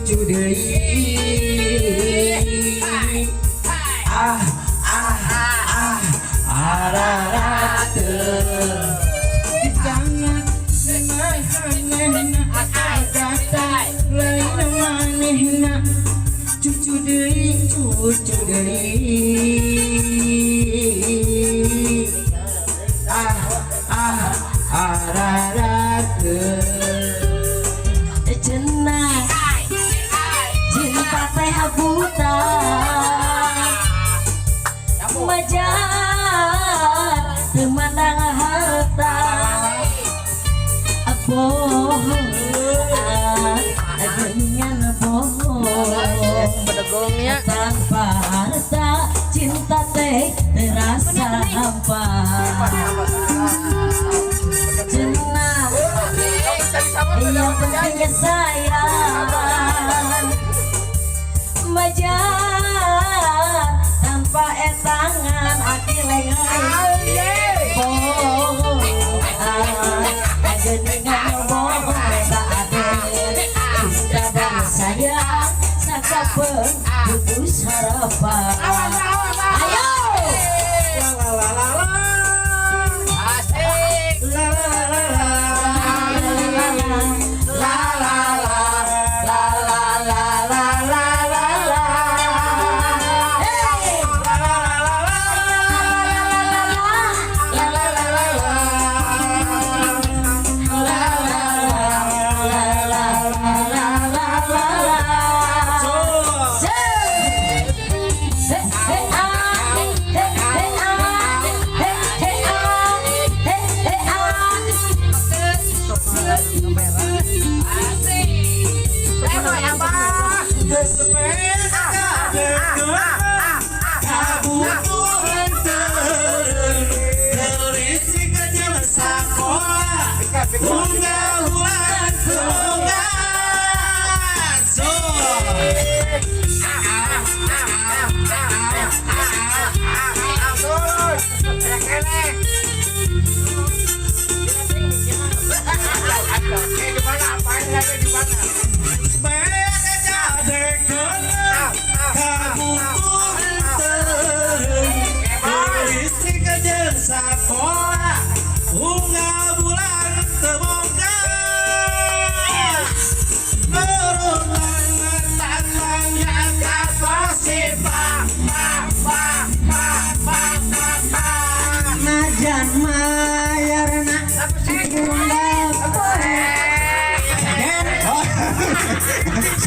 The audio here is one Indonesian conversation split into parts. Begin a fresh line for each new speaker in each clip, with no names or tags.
cucu deui ararateuh disangat manehna datang lain manehna cucu deui ararateuh
cenah cinta teh buta majar temandang harta bohong dengan bohong tanpa harta cinta teh terasa hampa cenah yang penting sayang majar tanpa etangan hati lengan bohong dengan bohong saat cinta dan sayang sakapeung putus harapan ayo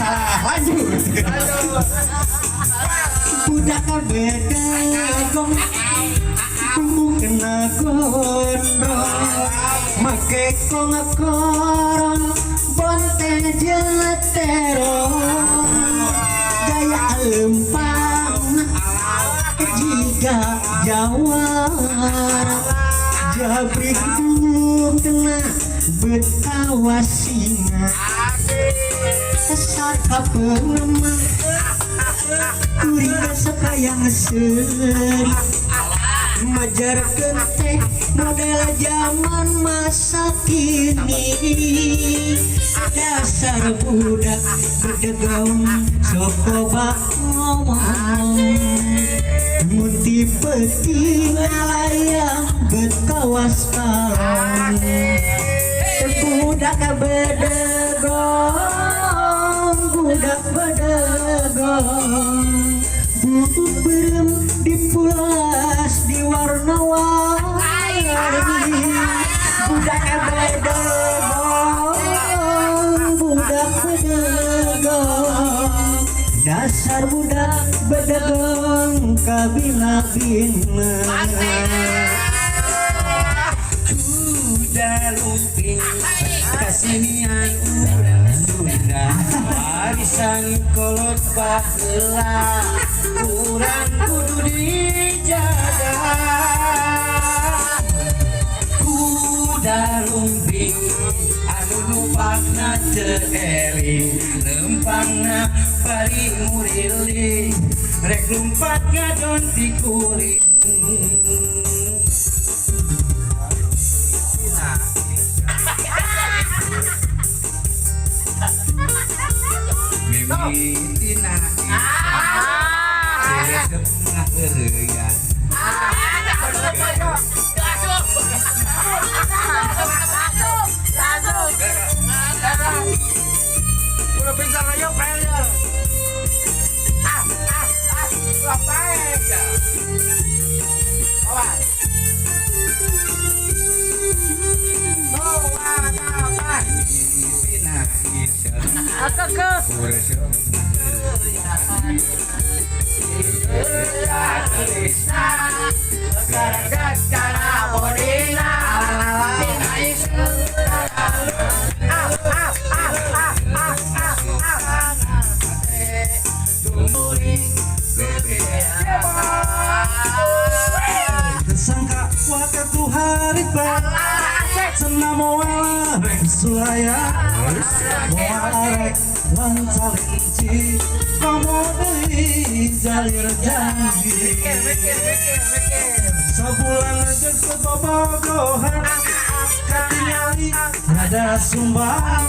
salah lanjut budak beda gong kumpul kena gondrong make kong korong bonte jeleterong gaya lempang jika jawar jabrik dulu kena betawa singa saka pengemang kuring sakayang seri majar teh model zaman masa kini dasar budak berdegaun sokoba ngomong munti peti ngalayang berkawas kalong budak bedegong buku berem dipulas di warna-warni budak bedegong dasar budak bedegong kabina-bina kuda lumping kasinian urang Sunda warisan kolot baheula urang kudu dijaga kuda lumping anu numpangna teu eling lempangna bari muriling rek lumpat ngadon di kuring mimitina resep mah eueuyan
udah pintar aja player ngapain ya awas
mimitina resep tersangka waktu hari senam moal suraya moal lancar inci kamu deui jalir janji sebulan deket bobogohan katingali ada sumbang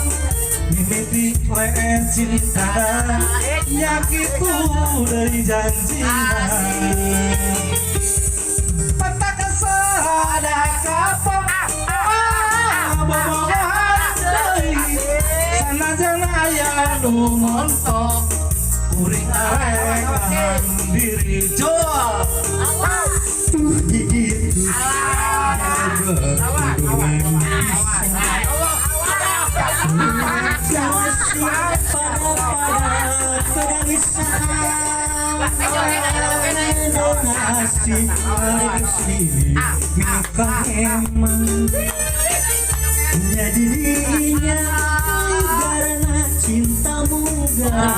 mimiti leen cinta nyakitu dari janjina patah kesal ada kapok bobogohan deui sanajan aya nu montok kuring arengahan diri jual gitu jadi dirinya karena cintamu jadi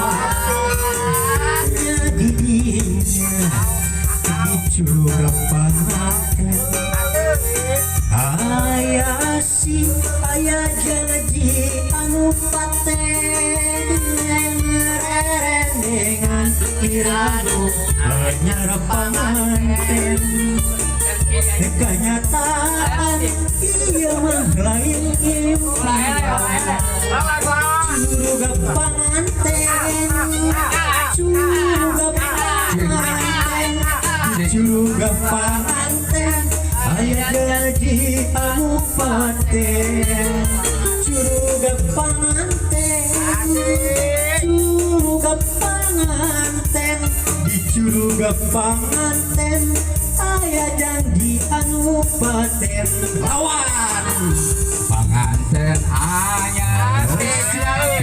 dirinya dicurug pangaten
Ayah si ayah janji anu paten dengan iranu anyar panganten kenyataan iya mah lain impian curuga panganten curuga panganten ayah janji anu paten curuga panganten dicuruga panganten ayah janji anu paten
lawan panganten anyar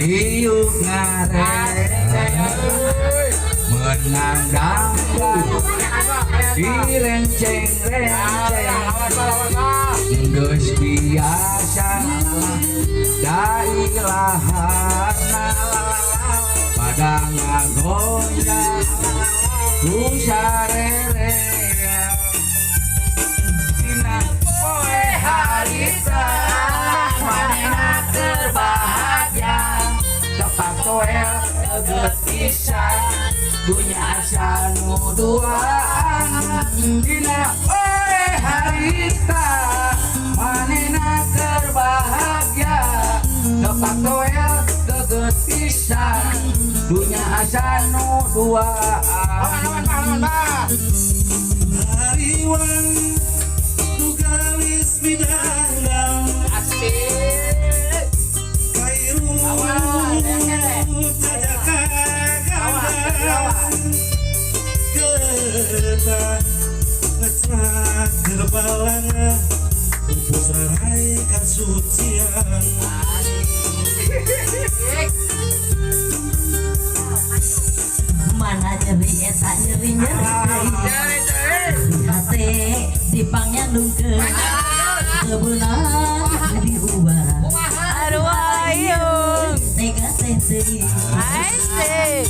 iuk ngareng menang dangdut direnceng-renceng geus biasa da ilahana pada ngagonjang ku sarerea dina poe harita manehna terbahagia tepat toel teget pisan punya asa nu duaan dina poe harita manehna terbahagia tepat toel teget pisan punya asa nu duaan hariwan tugalis bidang asik kairu tajaka ganda ngecak gerbalanga pupus rarai kasucian
mana nyeri eta nyeri hati dipangnya nungkeun kebeunang di ubara
aduh ayo
tega teh
asik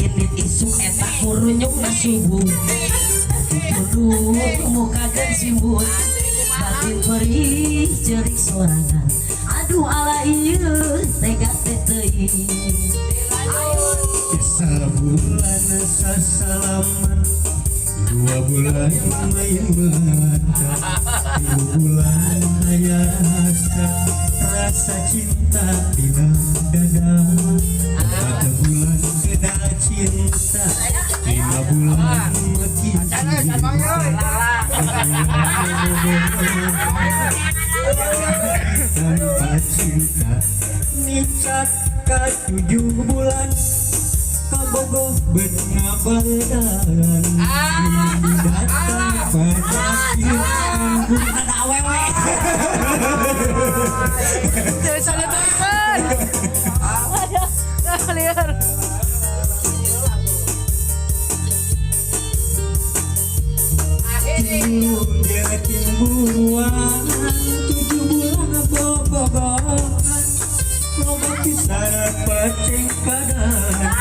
ini isu eta kurunyuk na subuh dituduh muka gen simbut batin perih jerik sorangan aduh ala ieu tega teh teuing
sabulan sasalaman 2 bulan main mata 3 bulan ayasa rasa cinta dina dada 4 tanpa cinta nicat ka 7 bulan kabogoh bet ngabadan datang pada cinta
ada awewe
Sana teman. Liar.
yakin buruan 7 bulan bobogohan loba pisan pacing padan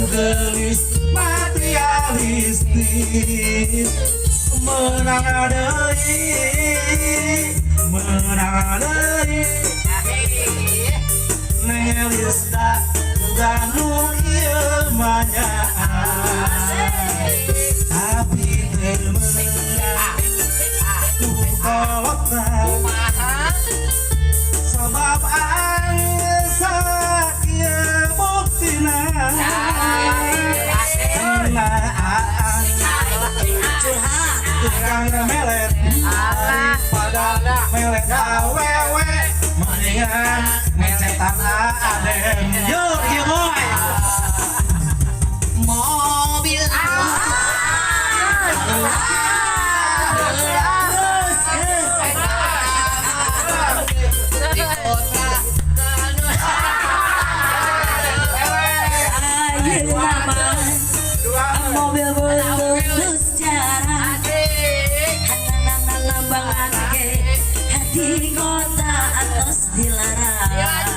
gelis materialistis menang deui nelis tak ganung ieu manyaan tapi temenang ku kolotna sebab asa ieu buktina tukang melet pada melet awewe mendingan ngecetak adem yuk boy
mobil mobil butut sejarah nambang hati kota atas dilarang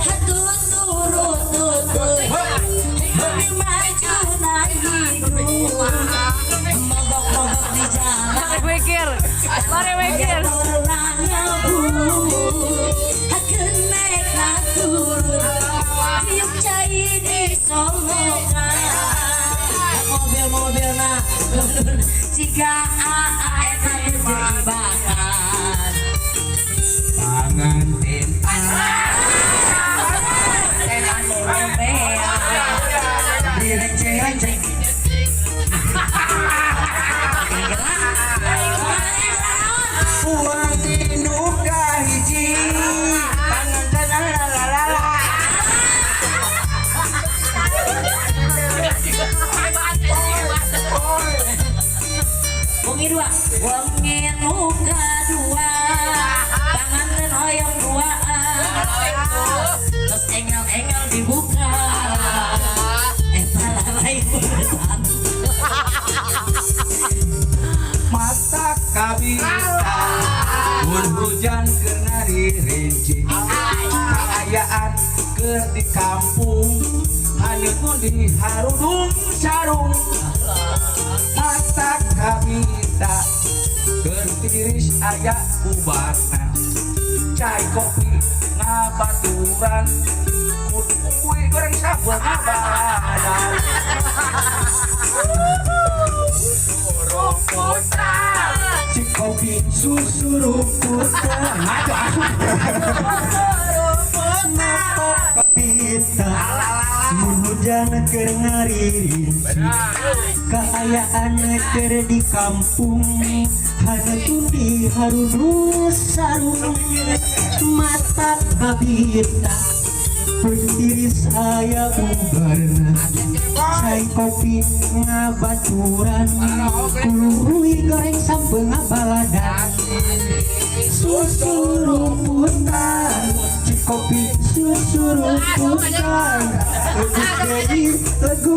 hatut turut demi maju na hidup mogok-mogok di jalan
Mari mikir.
orang nyebut akan naik turun tiup cai di solokan mobil-mobil na jika eta jadi bahan
pangantin
direnceng-renceng
uang tinu kahiji pangantin lalalala
Wengi dua, wengi nuka dua, panganten hoyong duaan, terus engel dibuka, lalai beresan.
mata kabita mun hujan kena rinci kaayaan keur di kampung haneun di harudung sarung mata kabita keur tiris aya ubana cai kopi ngabaturan kudu kue goreng sabun ngabadan cik kopi susu ruputan ngaco asup kapita mun hujan keur ngaririnci kaayaan keur di kampung haneun di harudung sarung mata kabita pertiris aya ubarna cai kopi ngabaturan kuluruy goreng sambel ngabaladan susu rumputan cai kopi susu rumputan jadi lagu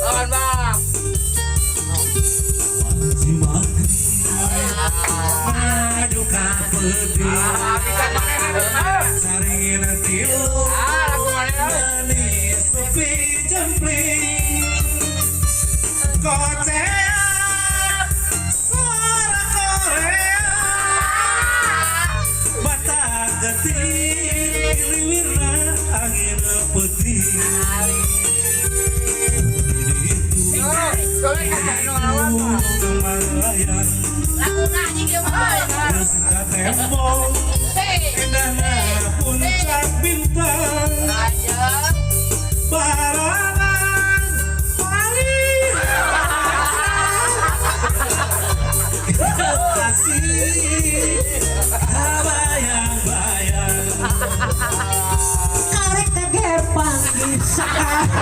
Lawan bang.
Maduka peti saringin tilu
Lagu mana?
manis sepi jempling Korea suara Korea mata geting liwirna angin putih
Soalnya kan lawan mah.
Melayang
Lagu nanya dia mah.
Suka tembok Indahnya puncak bintang
Aja.
Barangan paling kasih bayang-bayang
Karek kager panggil sakar.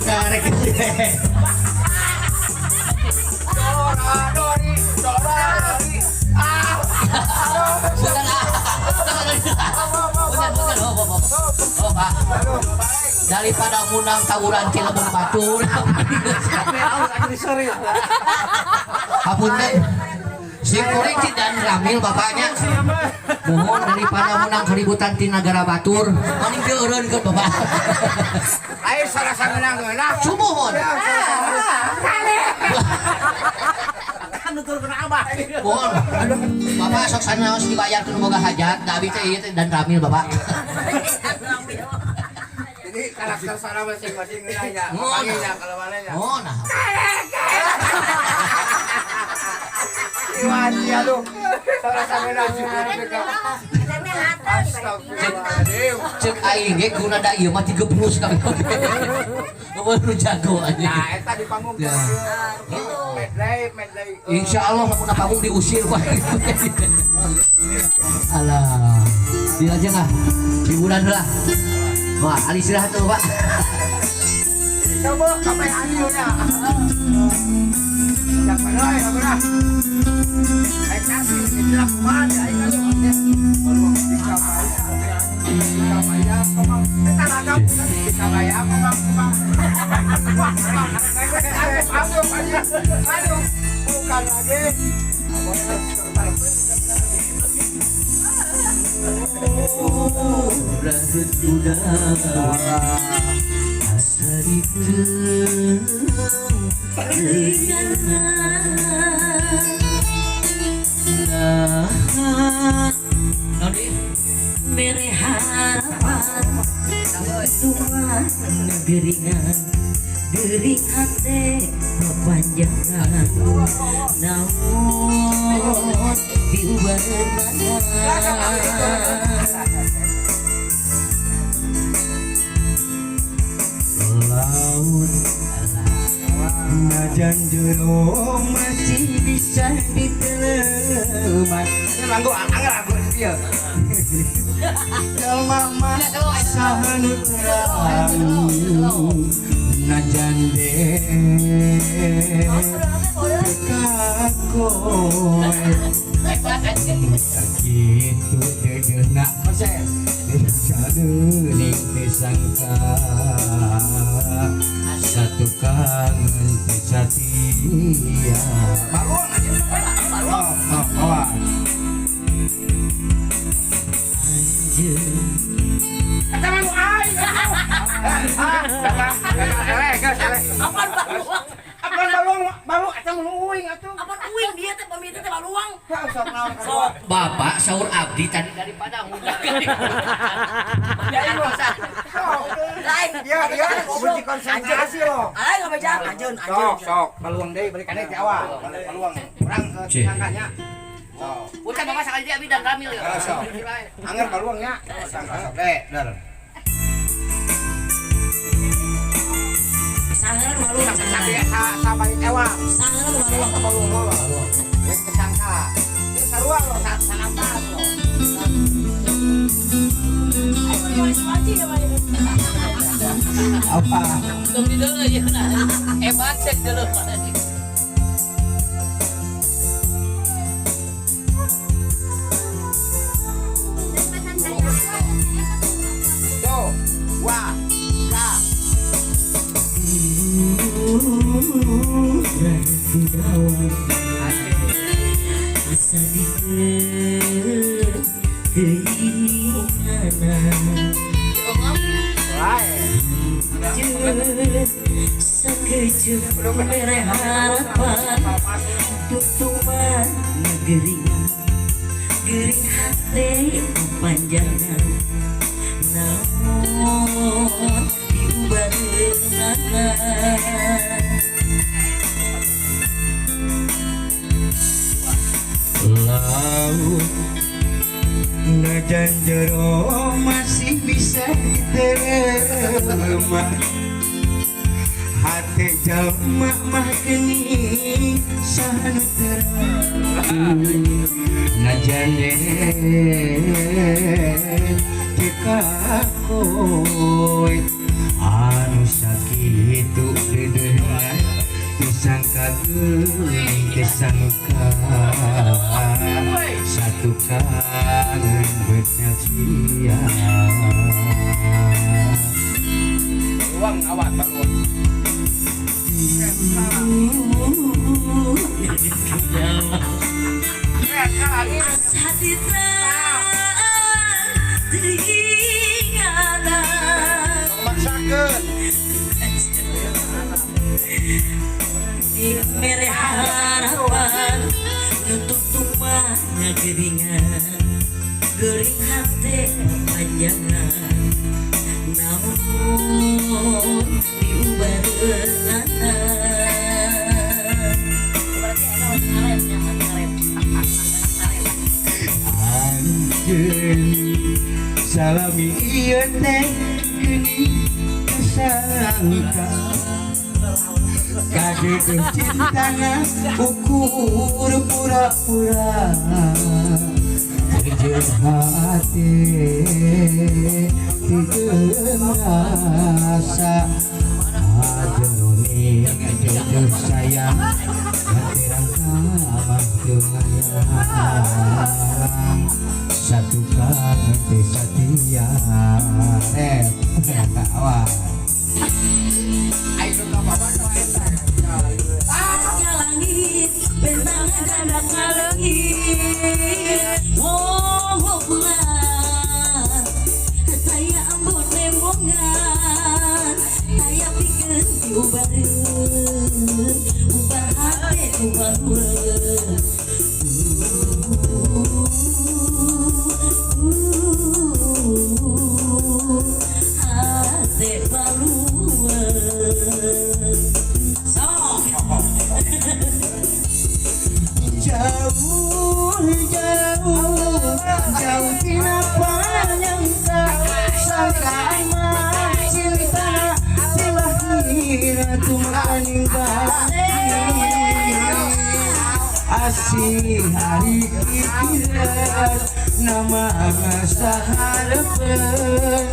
Karek
Dori.
Bukan Oh, Pak. Daripada munang tawuran Cilegon Batur. Hapunten. Si kuring dan Ramil bapaknya. Mohon daripada munang keributan di negara Batur. Mending dieureun ke bapak.
Ayo sarasa menang lah.
Sumuhun. Mohon. Bapak sok sana harus dibayar ke boga hajat. Da abi teh ieu teh dan Ramil bapak.
Jadi karakter sana masing-masing nanya. Panggilnya kalau mananya.
Oh nah.
Iwati aduh. Sarasa menang juga. Astagfirullahaladzim.
Cek aing ge kuna da ieu mah 30 kali. Baru jago aja.
Nah, eta di panggung.
Ya.
Medley.
Insya Allah lamun panggung diusir wah. Alah. Dia aja nggak hiburan lah. Wah, ali istirahat tuh, Pak.
Coba sampai anjurnya. Siapa dah? Ayo kasih bilang mana? Ayo kasih. Baru kita bayar, komang. Kita agak kita bayar, komang. Aduh, bukan lagi.
Rahut udara asa mere harapan tua negeringan gering hati kepanjangan namun diubah
laut najan jero masih bisa diteleman
Lagu anggar dia.
Jalma masa hanut terang najan deh kekakoy gitu degeuna mesen sadening disangka satu kangen setia
Baruang aja. Baruang. Kata malu ai. Apaan baruang? Baru eta mun uing atuh.
Apaan uing dia teh pamit teh baruang.
Sok naon sok.
Bapak sahur abdi tadi dari Padang muda.
Ya ieu masa.
Lain.
Ya kunci konsentrasi lo.
Aing ngabejang anjeun
Sok baluang deui balikan deui ti awal. Baluang urang ke tangkanya.
Ucap bapak sekali dia abdi dan Ramil ya.
Sok. Anger baluangnya. Sok deh, der.
Sangeun baruang.
Sampai sampai ewang.
Sangeun baruang.
Baluang. Wes kesangka. Ieu sarua lo sanampas lo.
apa
Tunggu dulu ya. Hebat cek dulu.
Tuh, wah, lah.
Asa keinginan sekejap mere harapan tutuman negeringan gering hati kepanjangan namun diubah
jauh najan jero masih bisa diterima hati jalma mah geni sahanu terang najan tekakoy anu sakitu dedeungan disangka geuning disangka satu kangen betnya sia
Uang awat bangun.
Asa ditinggalan
Maksakeun.
mere harapan nutup tumpahnya geringan gering hati panjangan namun diubareunana
anjeun salami ieu teh geuning kasangka kadeuh cintana ukur pura-pura jeung hati teu rasa ajeroning jodoh sayang terang kamah teu ngayang satu kangen teh satia awal
Ayo ka bawa ka eta.
Ka langit bentang ganda ka langit oh bulan saya ambon nembongan saya pikeun diubareun ubah hati ubareun hati baluan sok
jauh tina panjangka sangkaan mah cinta tilahira tumaning asih hari pikiran nama saharepeun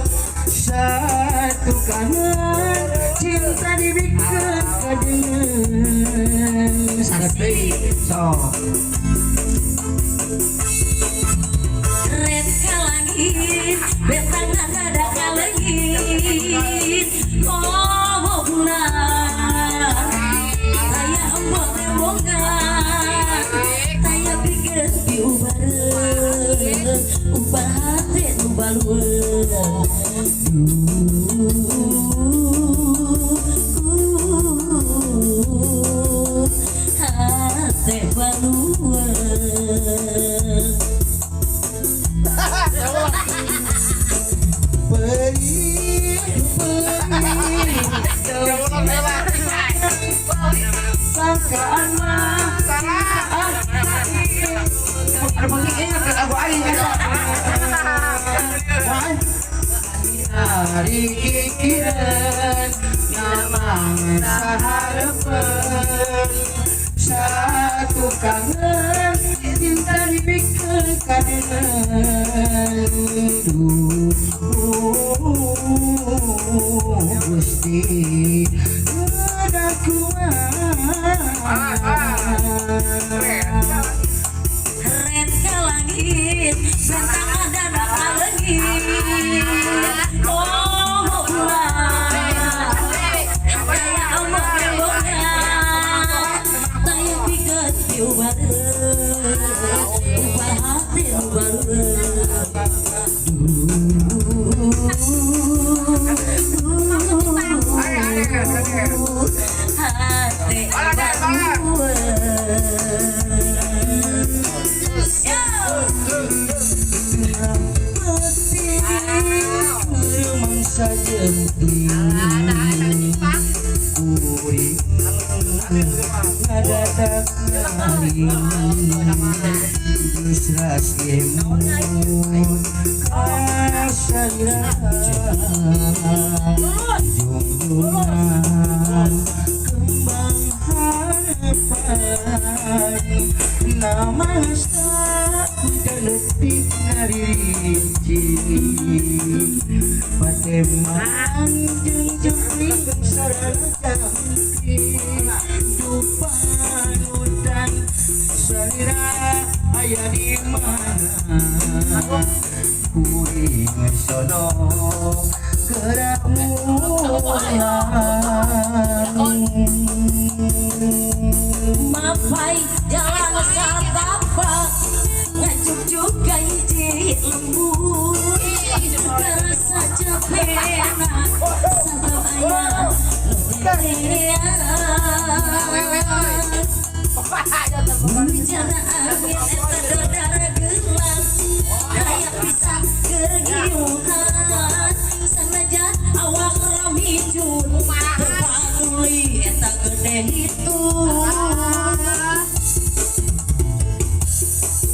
satu kangen cinta dibikin kadengen sarepe sok
red ka langit bentang ada ka langit oh bulan saya embong embongan saya pikir diubareun ubah hati nu balueun hati balueun
sangkaan mah hari pikiran nama saharepeun satu kangen cinta dibikin kadengen Gusti ada
red ka langit bentang ada ka langit oh bulan saya embong embongan saya pikir diubareun ubah hati nu balueun hati
mangsa jempling kuring ngadadak nyaring seras kemun kasana junjungan kembang harapan nama saku detik narinci pateman jeung jering sarana cantik dupan udan salira aya di mana kuring sono gerak mulang
Mapai jalan satapak ngajuk-juk gaji lembut terasa cepena satu ayam bicara angin eta dodara gelang kayak pisang gergiuhan sanajan awak ramicun terpanuli eta gede itu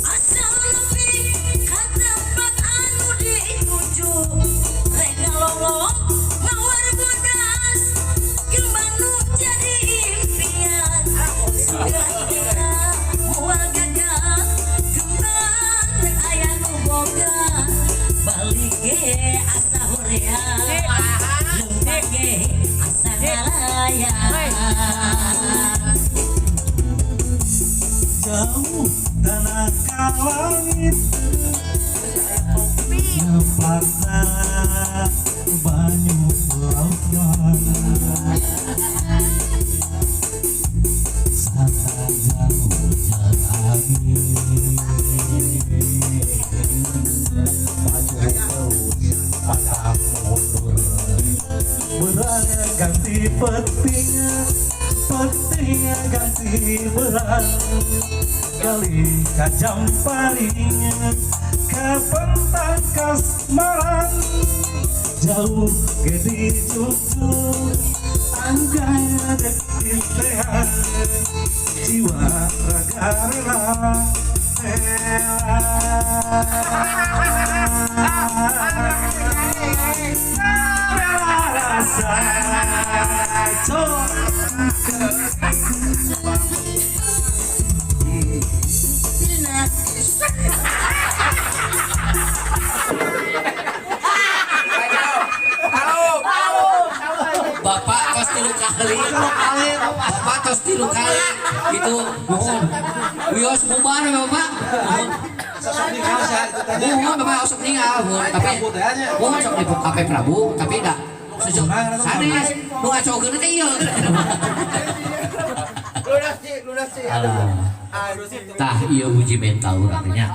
asal lebih katempat anu dituju rek ngalolong mawar bodas kembang nu jadi impian segera moal gagah kembang rek aya nu boga balik ge asa hoream leumpah ge asa ngalayan
jauh tanah langit nempatna banyu lautan sana jauh jalani maju terus patah mundur berang ganti peting ganti berang kali kajam paling kapentang kasmaran jauh gede cucu angkanya detik sehat jiwa raga rela rasa
Bapak tos 3 kali. Bapak tos 3 kali. Itu mohon. Wios bubar Bapak. Mohon Bapak sok ninggal. Tapi mohon sok di HP Prabu tapi enggak sejauh sanes nu ngacogeun teh ieu.
Lunas sih.
Alah. Tah ieu uji mental urang nya.